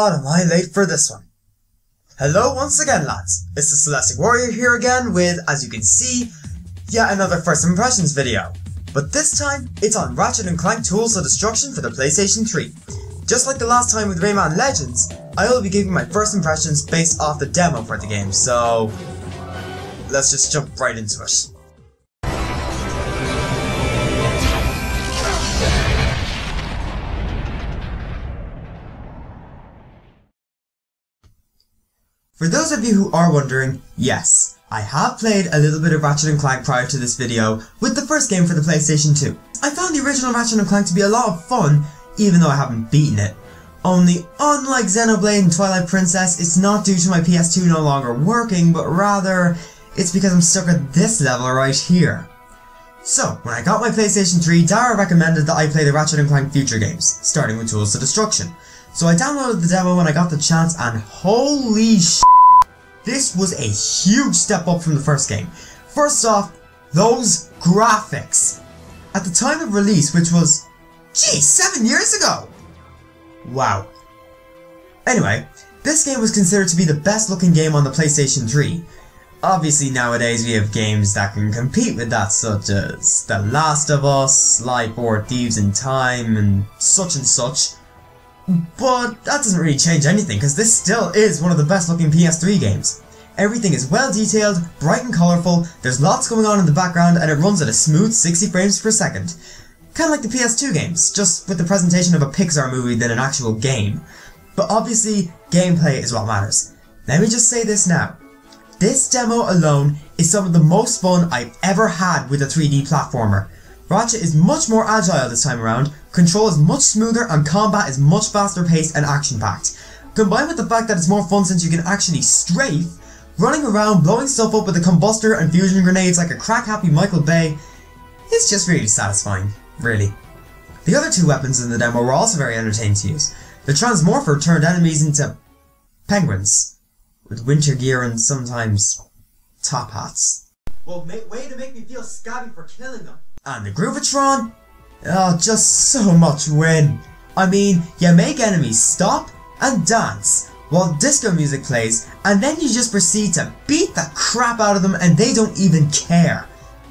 God, am I late for this one. Hello once again, lads. It's the Celestic Warrior here again with, as you can see, yet another first impressions video. But this time, it's on Ratchet and Clank Tools of Destruction for the PlayStation 3. Just like the last time with Rayman Legends, I will be giving my first impressions based off the demo for the game, so let's just jump right into it. For those of you who are wondering, yes, I have played a little bit of Ratchet and Clank prior to this video with the first game for the PlayStation 2. I found the original Ratchet and Clank to be a lot of fun, even though I haven't beaten it. Only, unlike Xenoblade and Twilight Princess, it's not due to my PS2 no longer working, but rather, it's because I'm stuck at this level right here. So, when I got my PlayStation 3, Dara recommended that I play the Ratchet and Clank future games, starting with Tools of Destruction. So I downloaded the demo when I got the chance, and holy sh**, this was a huge step up from the first game. First off, those graphics. At the time of release, which was, geez, 7 years ago! Wow. Anyway, this game was considered to be the best looking game on the PlayStation 3. Obviously nowadays we have games that can compete with that, such as The Last of Us, Sly 4 Thieves in Time, and such. But that doesn't really change anything, because this still is one of the best looking PS3 games. Everything is well detailed, bright and colourful, there's lots going on in the background, and it runs at a smooth 60 frames per second. Kinda like the PS2 games, just with the presentation of a Pixar movie than an actual game. But obviously, gameplay is what matters. Let me just say this now. This demo alone is some of the most fun I've ever had with a 3D platformer. Ratchet is much more agile this time around, control is much smoother, and combat is much faster paced and action packed. Combined with the fact that it's more fun since you can actually strafe, running around blowing stuff up with a combustor and fusion grenades like a crack happy Michael Bay, it's just really satisfying, really. The other two weapons in the demo were also very entertaining to use. The Transmorpher turned enemies into penguins, with winter gear and sometimes top hats. Well, way to make me feel scabby for killing them. And the Groovatron? Oh, just so much win. I mean, you make enemies stop and dance while disco music plays, and then you just proceed to beat the crap out of them and they don't even care.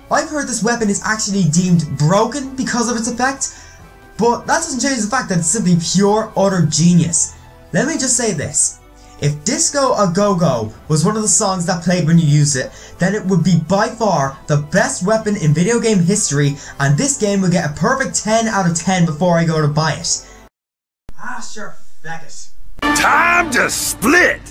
I've heard this weapon is actually deemed broken because of its effect, but that doesn't change the fact that it's simply pure, utter genius. Let me just say this. If Disco A Go-Go was one of the songs that played when you used it, then it would be by far the best weapon in video game history, and this game would get a perfect 10 out of 10 before I go to buy it. Ah, sure, feck it. Time to split!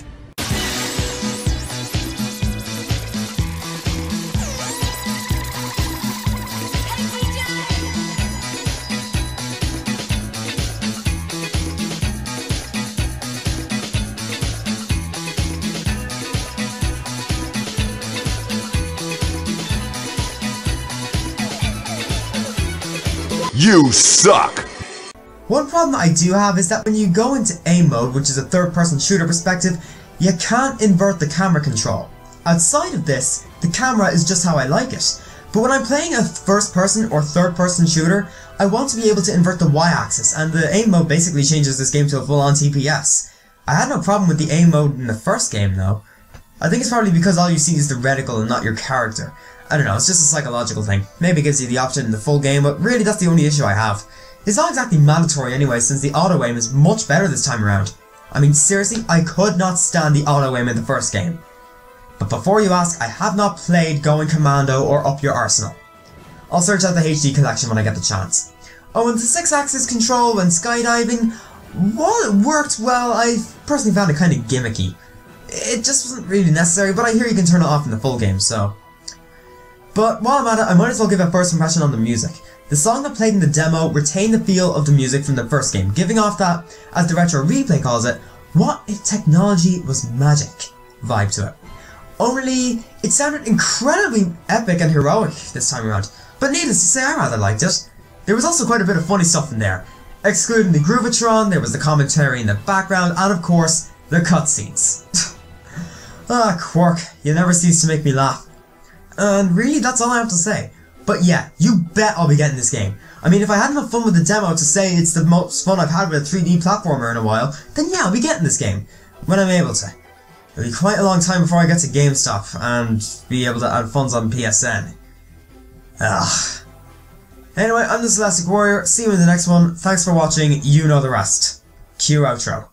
You suck! One problem I do have is that when you go into aim mode, which is a third-person shooter perspective, you can't invert the camera control. Outside of this, the camera is just how I like it. But when I'm playing a first-person or third-person shooter, I want to be able to invert the Y-axis, and the aim mode basically changes this game to a full-on TPS. I had no problem with the aim mode in the first game though. I think it's probably because all you see is the reticle and not your character. I don't know, it's just a psychological thing. Maybe it gives you the option in the full game, but really that's the only issue I have. It's not exactly mandatory anyway, since the auto-aim is much better this time around. I mean, seriously, I could not stand the auto-aim in the first game. But before you ask, I have not played Going Commando or Up Your Arsenal. I'll search out the HD collection when I get the chance. Oh, and the 6-axis control when skydiving, while it worked well, I personally found it kind of gimmicky. It just wasn't really necessary, but I hear you can turn it off in the full game, so... But while I'm at it, I might as well give a first impression on the music. The song that played in the demo retained the feel of the music from the first game, giving off that, as the Retro Replay calls it, what if technology was magic vibe to it. Only, it sounded incredibly epic and heroic this time around, but needless to say I rather liked it. There was also quite a bit of funny stuff in there. Excluding the Groovatron, there was the commentary in the background, and of course, the cutscenes. Ah, Qwark, you never cease to make me laugh. And really, that's all I have to say. But yeah, you bet I'll be getting this game. I mean, if I had enough fun with the demo to say it's the most fun I've had with a 3D platformer in a while, then yeah, I'll be getting this game, when I'm able to. It'll be quite a long time before I get to GameStop, and be able to add funds on PSN. Ugh. Anyway, I'm the Celestic Warrior, see you in the next one, thanks for watching, you know the rest. Cue outro.